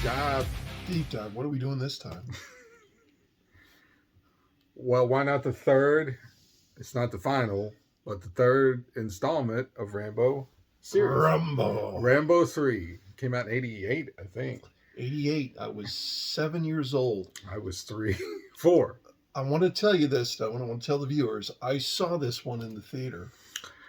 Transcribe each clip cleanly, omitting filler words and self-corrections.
dive. Deep dive. What are we doing this time? Well, why not the third? It's not the final, but the third installment of Rambo series. Rambo 3 came out in 88, I think. 88. I was 7 years old. I was 3, 4. I want to tell you this, though, and I want to tell the viewers. I saw this one in the theater.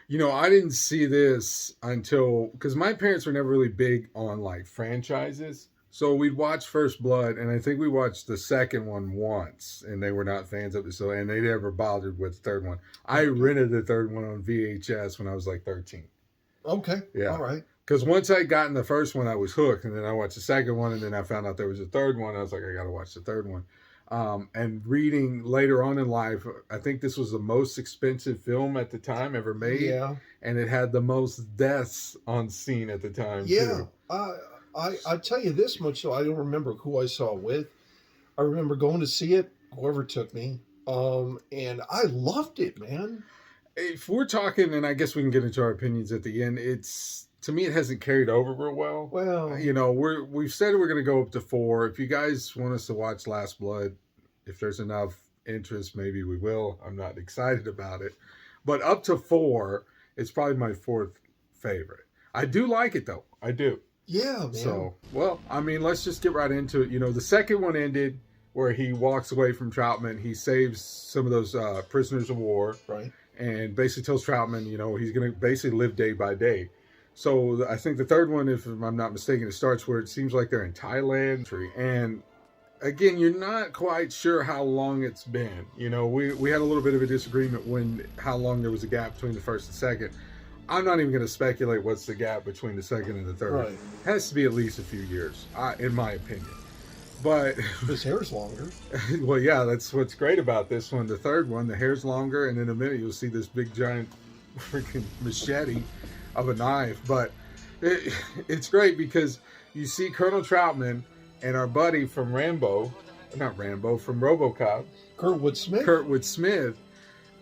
You know, I didn't see this until, because my parents were never really big on like franchises. So we'd watch First Blood, and I think we watched the second one once, and they were not fans of it. So, and they never bothered with the third one. I rented the third one on VHS when I was like 13. Okay. Yeah. All right. Because once I got in the first one, I was hooked, and then I watched the second one, and then I found out there was a third one. I was like, I got to watch the third one. And reading later on in life, I think this was the most expensive film at the time ever made. Yeah. And it had the most deaths on scene at the time. Yeah. Too. I tell you this much, though. I don't remember who I saw it with. I remember going to see it, whoever took me. And I loved it, man. If we're talking, and I guess we can get into our opinions at the end, to me, it hasn't carried over real well. Well, you know, we've said we're going to go up to 4. If you guys want us to watch Last Blood, if there's enough interest, maybe we will. I'm not excited about it. But up to 4, it's probably my 4th favorite. I do like it, though. I do. Yeah, man. So, well, I mean, let's just get right into it. You know, the second one ended where he walks away from Troutman. He saves some of those prisoners of war. Right. And basically tells Troutman, you know, he's going to basically live day by day. So I think the third one, if I'm not mistaken, it starts where it seems like they're in Thailand. And again, you're not quite sure how long it's been. You know, we had a little bit of a disagreement how long there was a gap between the first and second. I'm not even going to speculate what's the gap between the second and the third. Right. It has to be at least a few years, in my opinion. But his hair's longer. Well, yeah, that's what's great about this one. The third one, the hair's longer, and in a minute you'll see this big giant freaking machete of a knife. But it's great because you see Colonel Troutman and our buddy from from RoboCop, Kurtwood Smith.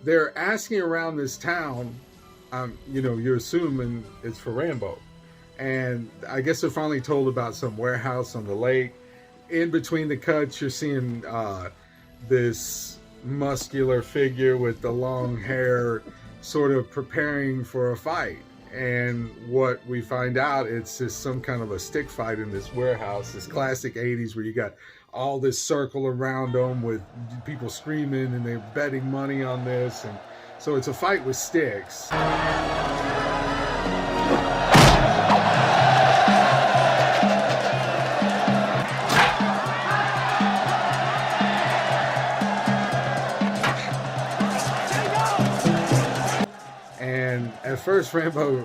They're asking around this town. You know, you're assuming it's for Rambo. And I guess they're finally told about some warehouse on the lake. In between the cuts, you're seeing this muscular figure with the long hair sort of preparing for a fight. And what we find out, it's just some kind of a stick fight in this warehouse, this classic 80s where you got all this circle around them with people screaming and they're betting money on this. And so it's a fight with sticks. And at first, Rambo,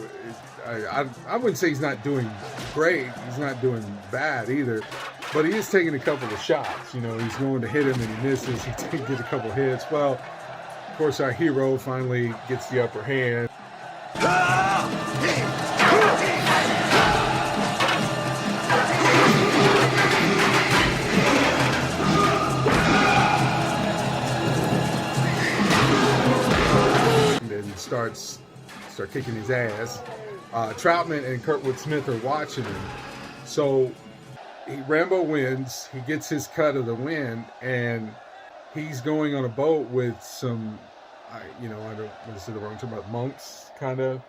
I wouldn't say he's not doing great. He's not doing bad either. But he is taking a couple of shots. You know, he's going to hit him and he misses. He gets a couple hits. Well, of course, our hero finally gets the upper hand. And then start kicking his ass. Troutman and Kurtwood Smith are watching him. So Rambo wins. He gets his cut of the win, and he's going on a boat with some, I don't want to say the wrong term, about monks, kind of.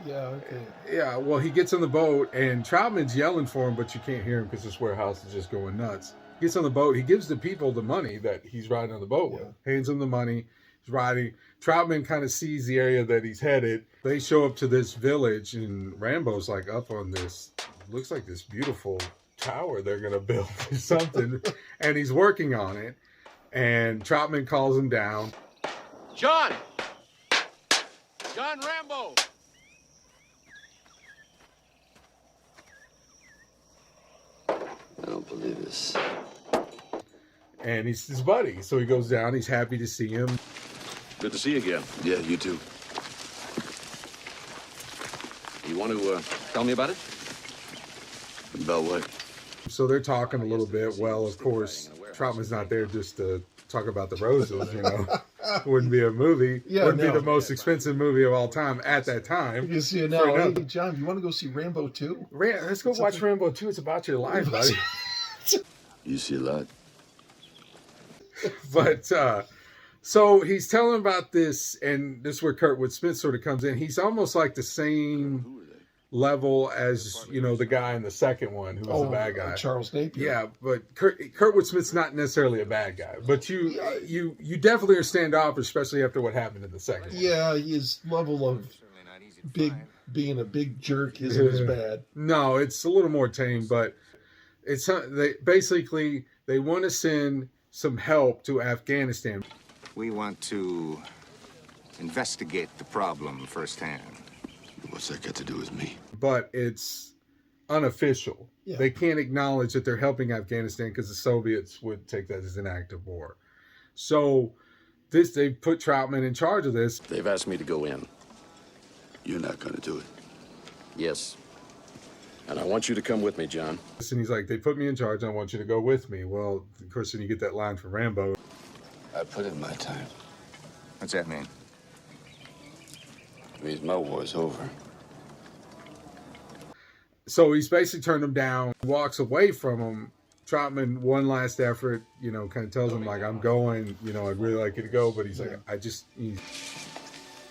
Yeah, okay. Yeah, well, he gets on the boat, and Troutman's yelling for him, but you can't hear him because this warehouse is just going nuts. He gets on the boat. He gives the people the money that he's riding on the boat with. Hands them the money. He's riding. Troutman kind of sees the area that he's headed. They show up to this village, and Rambo's like up on this, looks like this beautiful tower they're going to build or something, and he's working on it. And Troutman calls him down. John Rambo. I don't believe this. And he's his buddy, so he goes down. He's happy to see him. Good to see you again. Yeah, you too. You want to tell me about it? About what? So they're talking a little bit. Well, of course, Troutman's not there just to talk about the roses, you know. It wouldn't be a movie. Yeah, wouldn't be no. the most expensive movie of all time at that time. You see it now. Hey, John, you want to go see Rambo 2? Let's go watch Rambo 2. It's about your life, buddy. You see a lot. But so he's telling about this, and this is where Kurtwood Smith sort of comes in. He's almost like the same level as, you know, the guy in the second one who was the bad guy, Charles Napier. Yeah, but Kurtwood Smith's not necessarily a bad guy, but you definitely are standoffish, especially after what happened in the second one. Yeah, his level of being a big jerk isn't as bad. No, it's a little more tame, but it's they want to send some help to Afghanistan. We want to investigate the problem firsthand. What's that got to do with me? But it's unofficial. Yeah. They can't acknowledge that they're helping Afghanistan because the Soviets would take that as an act of war. So they put Troutman in charge of this. They've asked me to go in. You're not going to do it. Yes. And I want you to come with me, John. And he's like, they put me in charge, I want you to go with me. Well, of course, then you get that line from Rambo. I put in my time. What's that mean? It means my war's over. So he's basically turned him down, walks away from him. Troutman, one last effort, you know, kind of tells him, like, I'm going, you know, I'd really like you to go. But he's like,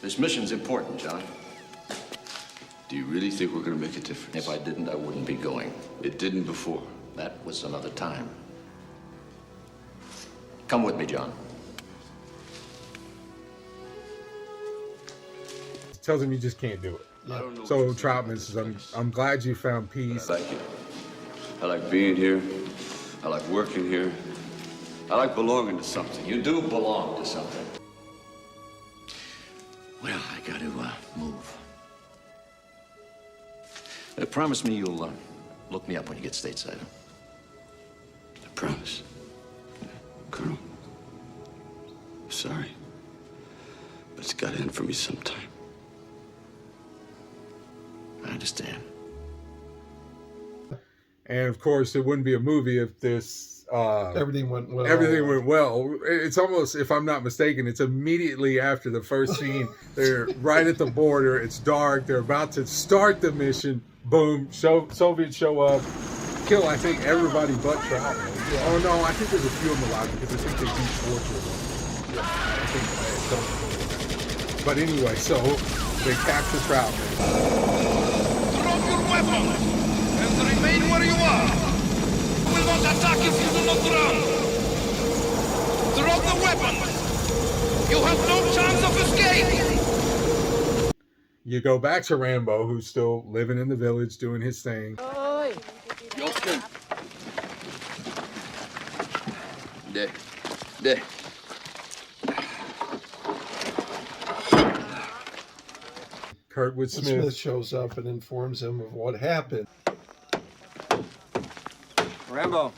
This mission's important, John. Do you really think we're going to make a difference? If I didn't, I wouldn't be going. It didn't before. That was another time. Come with me, John. tells him you just can't do it. Yeah. So Troutman says, I'm glad you found peace. I like it. I like being here. I like working here. I like belonging to something. You do belong to something. Well, I got to move. Promise me you'll look me up when you get stateside. I promise. Colonel, sorry, but it's got to end for me sometime. I understand. And of course, it wouldn't be a movie if this Everything went well. Everything went well. It's almost, if I'm not mistaken, it's immediately after the first scene. They're right at the border. It's dark. They're about to start the mission. Boom. Soviets show up. Kill, I think, everybody but Troutman. Yeah. Oh, no, I think there's a few of them alive because I think they beat 4 of them. Yeah, I think but anyway, so they capture Troutman. Drop your weapons and remain where you are. We will not attack if you do not run. Drop the weapons. You have no chance of escape. You go back to Rambo, who's still living in the village, doing his thing. There. Kurtwood Smith shows up and informs him of what happened. Rambo.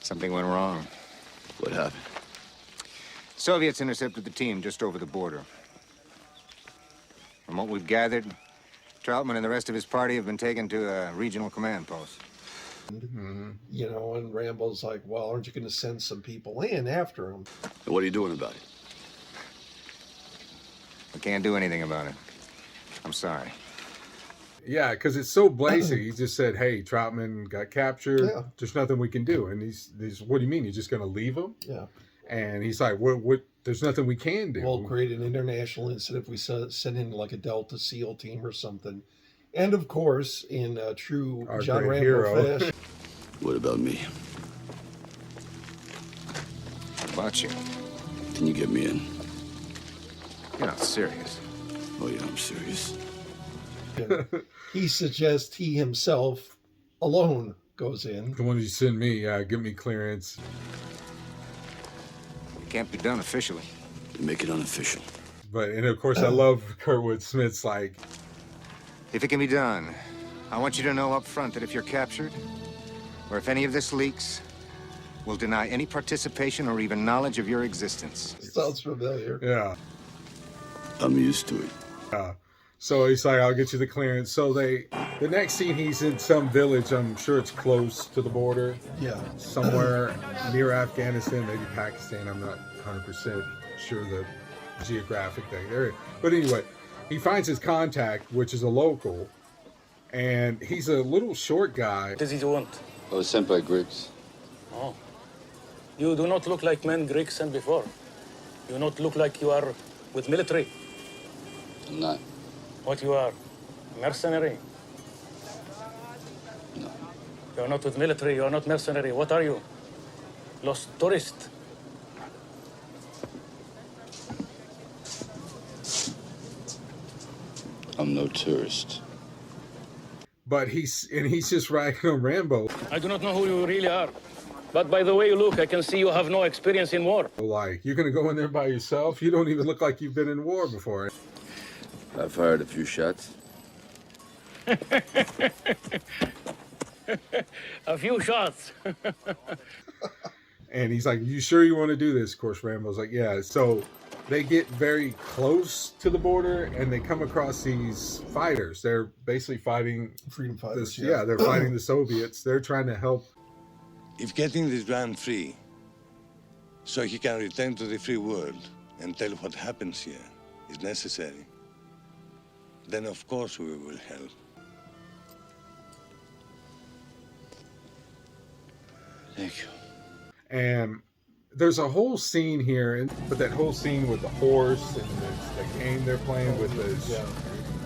Something went wrong. What happened? Soviets intercepted the team just over the border. From what we've gathered, Troutman and the rest of his party have been taken to a regional command post. You know, and Rambo's like, well, aren't you going to send some people in after him? And what are you doing about it? We can't do anything about it. I'm sorry. Yeah, because it's so basic. He just said, hey, Troutman got captured. Yeah. There's nothing we can do. And he's what do you mean? You're just going to leave him? Yeah. And he's like, what? There's nothing we can do. We'll create an international incident if we send in like a Delta SEAL team or something. And of course, in true Our John great Rambo hero. fashion, What about me? How about you? Can you get me in? You're not serious. Oh, yeah, I'm serious. he suggests he himself alone goes in. The one you send me, give me clearance. It can't be done officially. Make it unofficial. And of course, I love Kurtwood Smith's like, If it can be done, I want you to know up front that if you're captured, or if any of this leaks, we'll deny any participation or even knowledge of your existence. Sounds familiar. yeah. I'm used to it. So he's like, I'll get you the clearance. So the next scene, he's in some village. I'm sure it's close to the border. Yeah. Somewhere near Afghanistan, maybe Pakistan. I'm not 100% sure the geographic thing there. But anyway, he finds his contact, which is a local, And he's a little short guy. What does he want? I was sent by Griggs. Oh. You do not look like men Greeks sent before. You not look like you are with military. I'm not. What you are? Mercenary? No. You are not with military, you are not mercenary. What are you? Lost tourist? I'm no tourist. But he's just ragging on Rambo. I do not know who you really are. But by the way you look, I can see you have no experience in war. Like, you're gonna go in there by yourself? You don't even look like you've been in war before. I fired a few shots. A few shots. And he's like, you sure you want to do this? Of course, Rambo's like, yeah. So they get very close to the border and they come across these fighters. They're basically fighting Freedom fighters. yeah, they're fighting the Soviets. They're trying to help. If getting this man free, so he can return to the free world and tell what happens here is necessary, then of course we will help. Thank you. And there's a whole scene here, but that whole scene with the horse and the game they're playing with is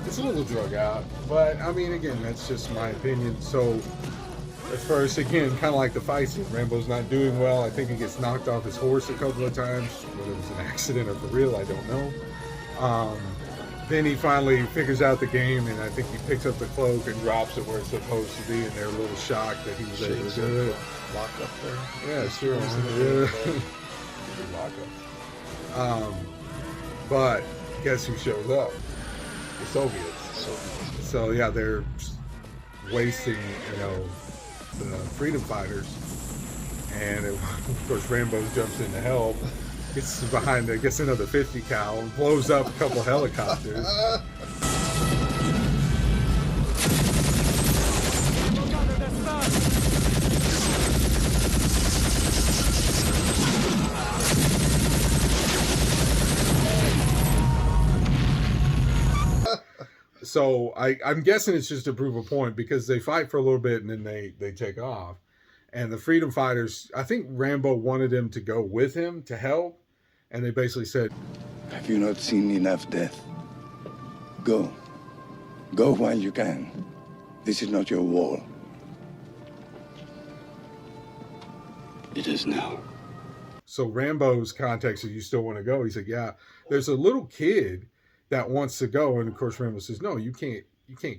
it's a little drug out. But I mean, again, that's just my opinion. So at first, again, kind of like the fight scene, Rambo's not doing well. I think he gets knocked off his horse a couple of times. Whether it was an accident or for real, I don't know. Then he finally figures out the game, and I think he picks up the cloak and drops it where it's supposed to be, and they're a little shocked that he was able to do it. Lock up there. Yeah, sure. Yeah. But guess who shows up? The Soviets. So yeah, they're wasting, the freedom fighters, and of course Rambo jumps in to help. Gets behind, I guess, another 50 cal and blows up a couple helicopters. So I'm guessing it's just to prove a point because they fight for a little bit and then they take off. And the freedom fighters, I think Rambo wanted him to go with him to help. And they basically said, Have you not seen enough death? Go. Go while you can. This is not your war. It is now. So Rambo's context is, you still want to go? He said, yeah. There's a little kid that wants to go. And of course, Rambo says, no, you can't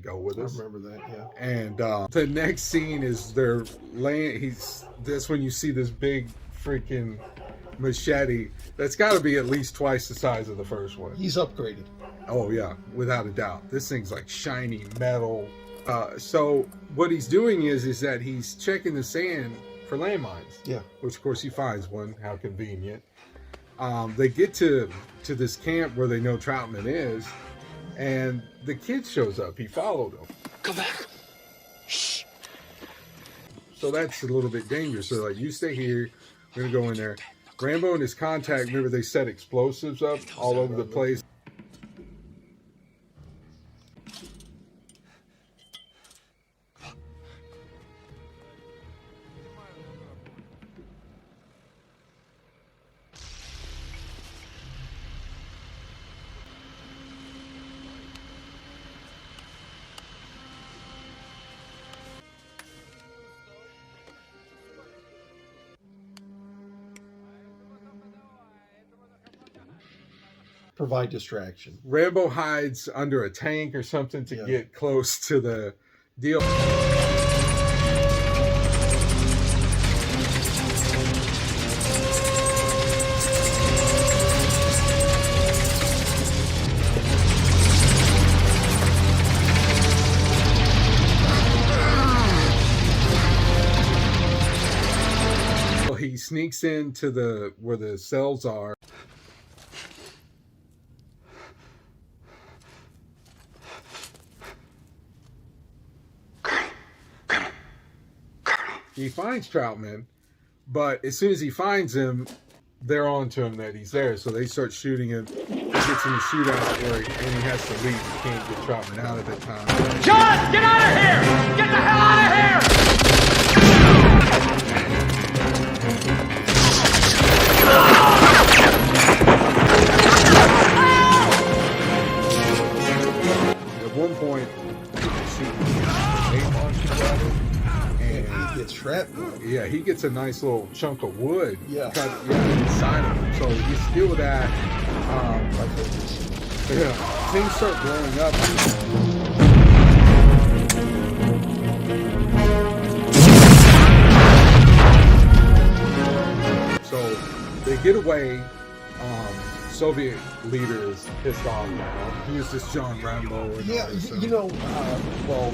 go with us. I remember that, yeah. And the next scene is they're laying, that's when you see this big freaking machete that's got to be at least twice the size of the first one. He's upgraded. Oh yeah, without a doubt. This thing's like shiny metal. So what he's doing is that he's checking the sand for landmines. Yeah. Which of course he finds one. How convenient. They get to this camp where they know Troutman is, and the kid shows up. He followed him. Come back. Shh. So that's a little bit dangerous. So like, you stay here. We're gonna go in there. Rambo and his contact, remember they set explosives up all over the place. Provide distraction. Rambo hides under a tank or something to get close to the deal. He sneaks into where the cells are. He finds Troutman, but as soon as he finds him, they're on to him that he's there, so they start shooting him. He gets in the shootout where and he has to leave. He can't get Troutman out at that time. John, get out of here! Get the hell out of At one point, And he gets shrapnel. yeah, he gets a nice little chunk of wood Yeah. cut inside of him. So you steal that. Yeah, things start blowing up. So they get away. Soviet leader is pissed off now. Who's this John Rambo? And Yeah, all this stuff. you know, well,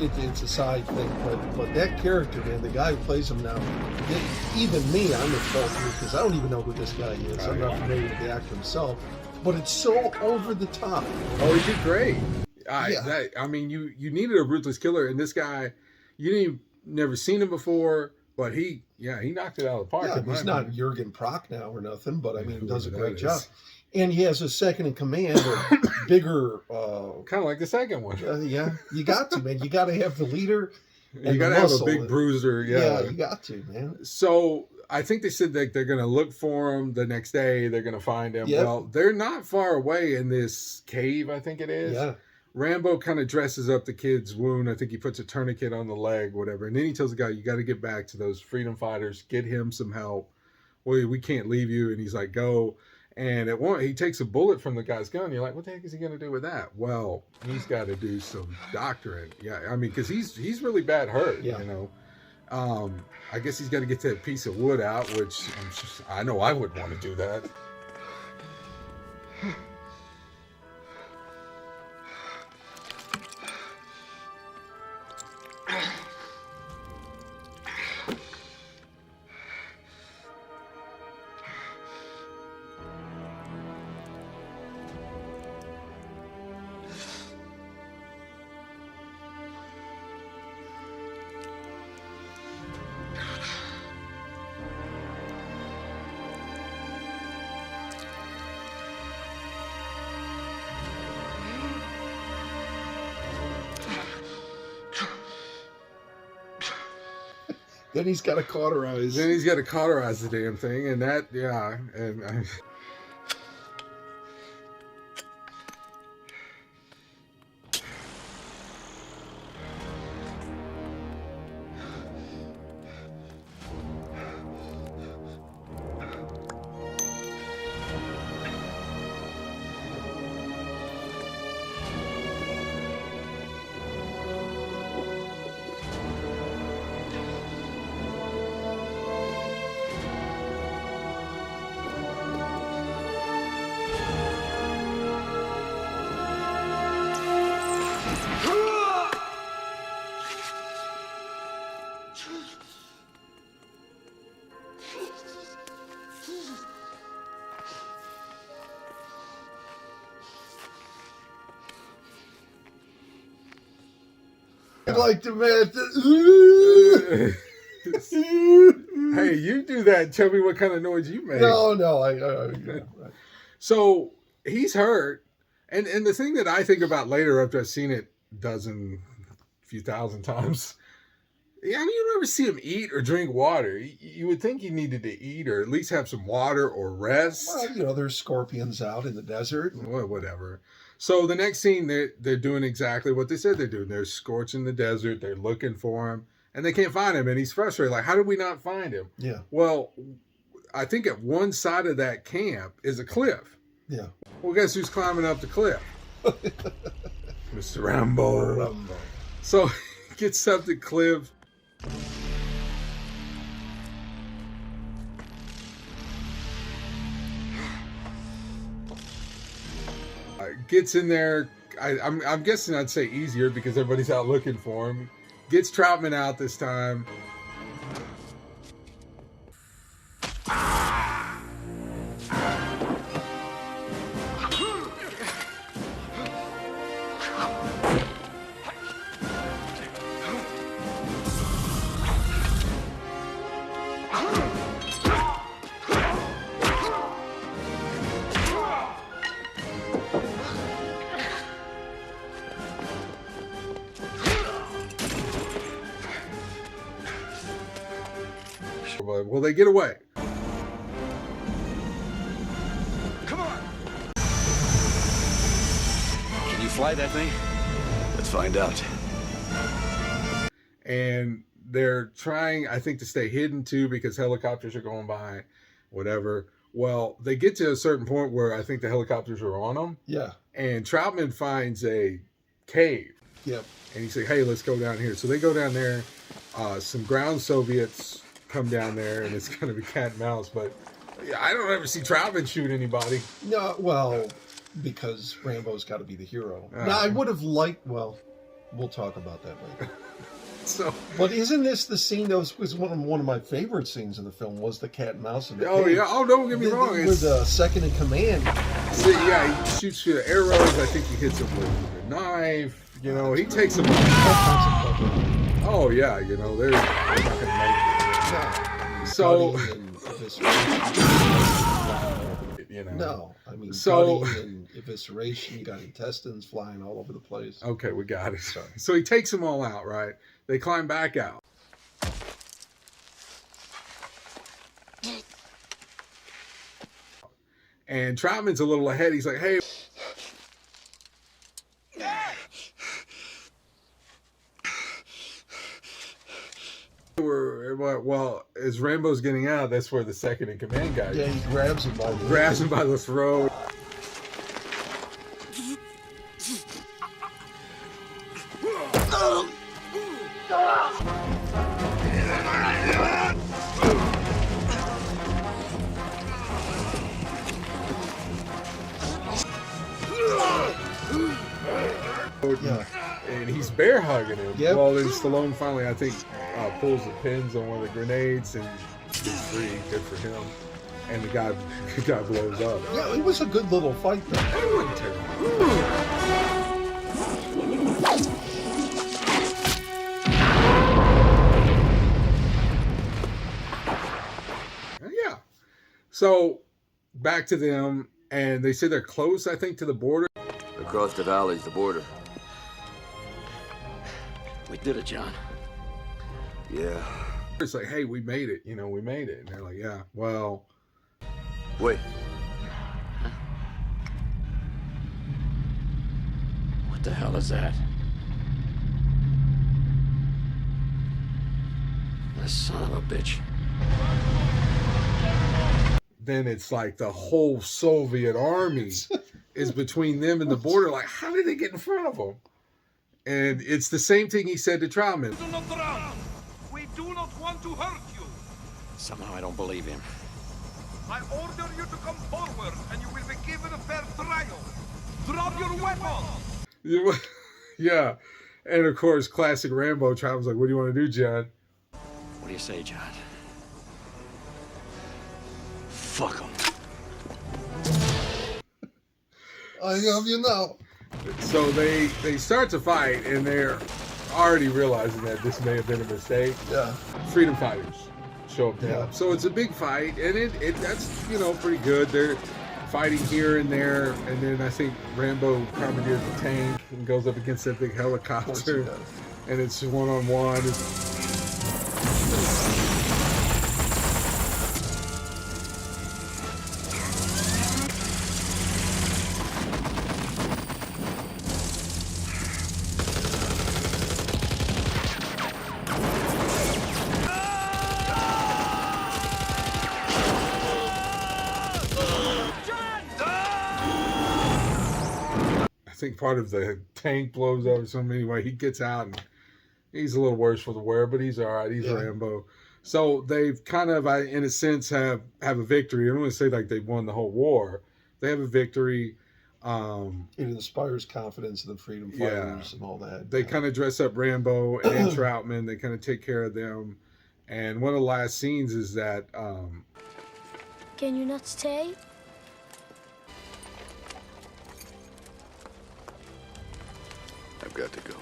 it's a side thing, but that character, man, the guy who plays him now, even me, I'm at fault here because I don't even know who this guy is. I'm not familiar with the actor himself, but it's so over the top. Oh, he did great. Yeah. I mean, you needed a ruthless killer, and this guy, never seen him before, but he knocked it out of the park. Yeah, in my he's not opinion. Jurgen Prochnow or nothing, but I mean, he does a Whoever great that job. is. And he has a second in command, a bigger. Kind of like the second one. Yeah, you got to, man. You got to have the leader. You got to have a muscle. big bruiser. Yeah, you got to, man. So I think they said that they're going to look for him the next day. They're going to find him. Yep. Well, they're not far away in this cave, I think it is. Yeah. Rambo kind of dresses up the kid's wound. I think he puts a tourniquet on the leg, whatever. And then he tells the guy, you got to get back to those freedom fighters, get him some help. Well, we can't leave you. And he's like, go. And at one, he takes a bullet from the guy's gun. You're like, what the heck is he going to do with that? Well, he's got to do some doctoring. Yeah, I mean, because he's really bad hurt, Yeah. you know. I guess he's got to get that piece of wood out, which I know I would want to do that. Then he's got to cauterize. Then he's got to cauterize the damn thing, and that, yeah, and I'd like to man. hey, you do that and tell me what kind of noise you make. No, So he's hurt, and the thing that I think about later after I've seen it few thousand times, yeah, I mean, you never see him eat or drink water. You would think he needed to eat or at least have some water or rest. Well, you know, there's scorpions out in the desert. Well, whatever. So the next scene, they're doing exactly what they said they're doing. They're scorching the desert. They're looking for him, and they can't find him. And he's frustrated. Like, how did we not find him? Yeah. Well, I think at one side of that camp is a cliff. Yeah. Well, guess who's climbing up the cliff? Mr. Rambo. So he gets up the cliff. Gets in there. I'm guessing I'd say easier because everybody's out looking for him. Gets Troutman out this time. they get away. Come on! Can you fly that thing? Let's find out. And they're trying, I think, to stay hidden too because helicopters are going by, whatever. Well, they get to a certain point where I think the helicopters are on them. Yeah. And Troutman finds a cave. Yep. And he's like, hey, let's go down here. So they go down there. Some ground Soviets come down there, and it's kind of a cat and mouse. But I don't ever see Troutman shoot anybody. No, well, because Rambo's got to be the hero. Now, I would have liked, well, we'll talk about that later. So, but isn't this the scene that was one of my favorite scenes in the film? Was the cat and mouse in the oh cave. yeah, oh don't get me wrong, with the second in command. So, yeah, he shoots you arrows. I think he hits him with a knife. You know, he takes them. Oh yeah, you know they're not gonna make it. So, you know, no, I mean, so cutting and evisceration. You got intestines flying all over the place. Okay, we got it. So he takes them all out, right? They climb back out. And Troutman's a little ahead. He's like, hey. Well, as Rambo's getting out, that's where the second in command guy is. Yeah, he grabs him by the throat. Yeah. And he's bear hugging him. Yep. Well, then Stallone finally, I think, pulls the pins on one of the grenades and gets free. Good for him. And the guy blows up. Yeah, it was a good little fight, though. It wasn't terrible. Yeah. So back to them, and they say they're close, I think, to the border. Across the valley's the border. We did it, John. Yeah. It's like, hey, we made it. You know, we made it. And they're like, yeah, well. Wait. Huh? What the hell is that? That son of a bitch. Then it's like the whole Soviet army is between them and the border. Like, how did they get in front of them? And it's the same thing he said to Troutman. Do not run. We do not want to hurt you. Somehow I don't believe him. I order you to come forward, and you will be given a fair trial. Drop your weapon. Yeah. And of course, classic Rambo. Troutman's like, what do you want to do, John? What do you say, John? Fuck him. I love you now. So they start to fight, and they're already realizing that this may have been a mistake. Yeah. Freedom fighters show up to Yeah. help. So it's a big fight, and that's, you know, pretty good. They're fighting here and there, and then I think Rambo commandeers the tank and goes up against that big helicopter, and it's one-on-one. I think part of the tank blows up or something. Anyway, he gets out and he's a little worse for the wear, but he's all right. He's Rambo. So they've kind of, in a sense, have a victory. I don't want to say like they've won the whole war. They have a victory. It inspires confidence in the freedom fighters and all that. They kind of dress up Rambo and Troutman. They kind of take care of them. And one of the last scenes is that... Can you not stay? I've got to go.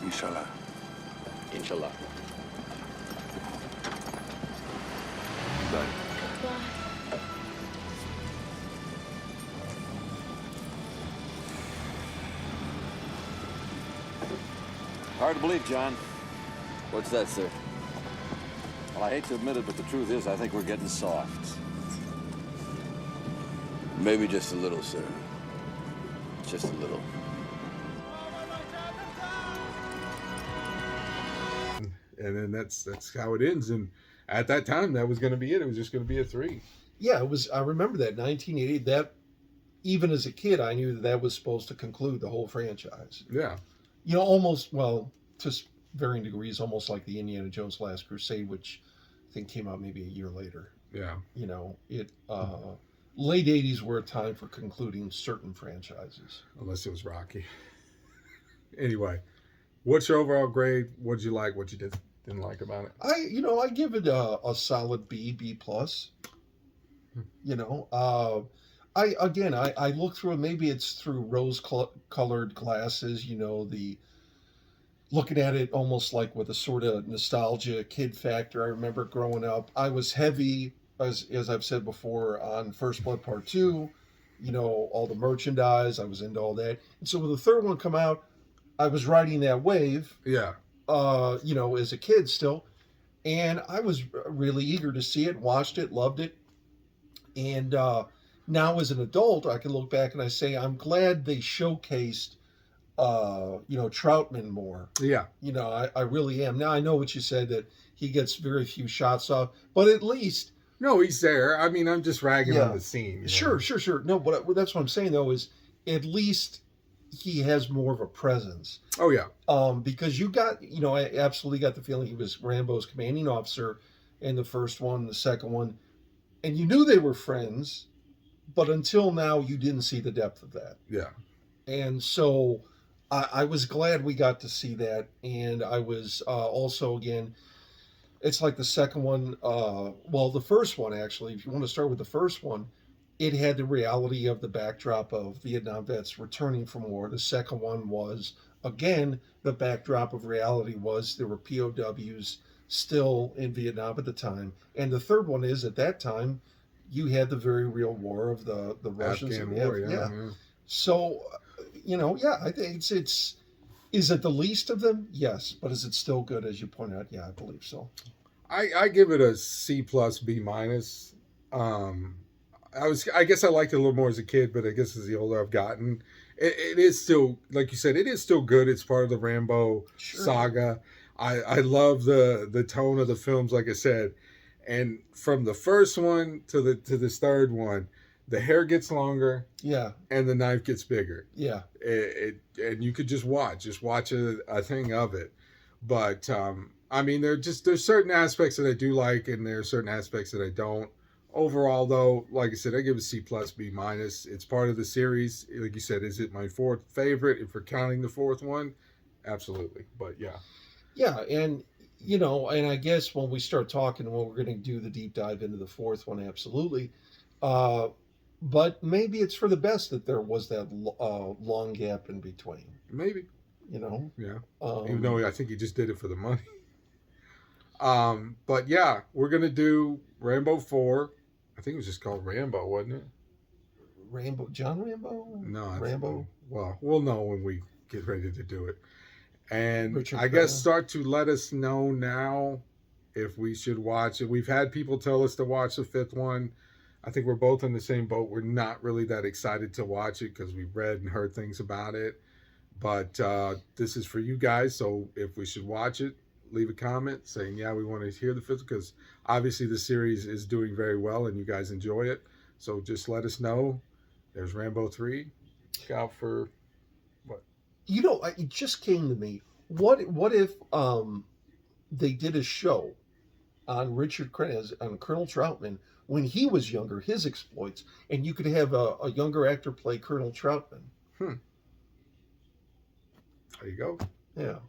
Inshallah. Inshallah. Bye. Bye. Hard to believe, John. What's that, sir? Well, I hate to admit it, but the truth is I think we're getting soft. Maybe just a little, sir. Just a little. And then that's how it ends. And at that time, that was going to be it. It was just going to be a 3. Yeah, it was. I remember that 1980. That even as a kid, I knew that was supposed to conclude the whole franchise. Yeah. You know, almost, well, to varying degrees, almost like the Indiana Jones Last Crusade, which I think came out maybe a year later. Yeah. You know, late 80s were a time for concluding certain franchises. Unless it was Rocky. Anyway, what's your overall grade? What'd you like? What you didn't like about it? I give it a solid B plus. You know, I look through it. Maybe it's through rose-colored glasses. You know, looking at it almost like with a sort of nostalgia kid factor. I remember growing up, I was heavy, as I've said before, on First Blood Part 2, you know, all the merchandise. I was into all that. And so when the third one come out, I was riding that wave, Yeah. you know, as a kid still. And I was really eager to see it, watched it, loved it. And now as an adult, I can look back and I say, I'm glad they showcased Troutman more. Yeah. You know, I really am. Now I know what you said, that he gets very few shots off, but at least. No, he's there. I mean, I'm just ragging on the scene. You know? Sure. No, but that's what I'm saying though, is at least he has more of a presence. Oh yeah. Because I absolutely got the feeling he was Rambo's commanding officer in the first one, the second one, and you knew they were friends, but until now you didn't see the depth of that. Yeah. And so I was glad we got to see that. And I was also, again, it's like the second one, the first one, actually, if you want to start with the first one, it had the reality of the backdrop of Vietnam vets returning from war. The second one was, again, the backdrop of reality was there were POWs still in Vietnam at the time. And the third one is, at that time, you had the very real war of the Russians. Afghan war, yeah. So, I think it's is it the least of them? Yes. But is it still good, as you point out? Yeah, I believe so. I give it a C plus B minus. I guess I liked it a little more as a kid, but I guess as the older I've gotten, it is still, like you said, it is still good. It's part of the Rambo saga. I love the tone of the films, like I said, and from the first one to this third one, the hair gets longer, and the knife gets bigger, and you could just watch a thing of it. But I mean, there's certain aspects that I do like, and there are certain aspects that I don't. Overall, though, like I said, I give it C plus B minus. It's part of the series. Like you said, is it my fourth favorite? If we're counting the fourth one, absolutely. But yeah, and and I guess when we start talking, when we're going to do the deep dive into the fourth one, absolutely. But maybe it's for the best that there was that long gap in between. Maybe. Yeah. Even though I think he just did it for the money. But yeah, we're gonna do Rambo 4. I think it was just called Rambo, wasn't it? John Rambo? No, Rambo. Well, we'll know when we get ready to do it. And Richard I guess start to let us know now if we should watch it. We've had people tell us to watch the fifth one. I think we're both in the same boat. We're not really that excited to watch it because we've read and heard things about it. But this is for you guys. So if we should watch it, leave a comment saying, yeah, we want to hear the fifth, because obviously the series is doing very well and you guys enjoy it. So just let us know. There's Rambo 3. Look out for what? It just came to me. What if they did a show on Richard Crenna, on Colonel Troutman, when he was younger, his exploits, and you could have a younger actor play Colonel Troutman? There you go. Yeah.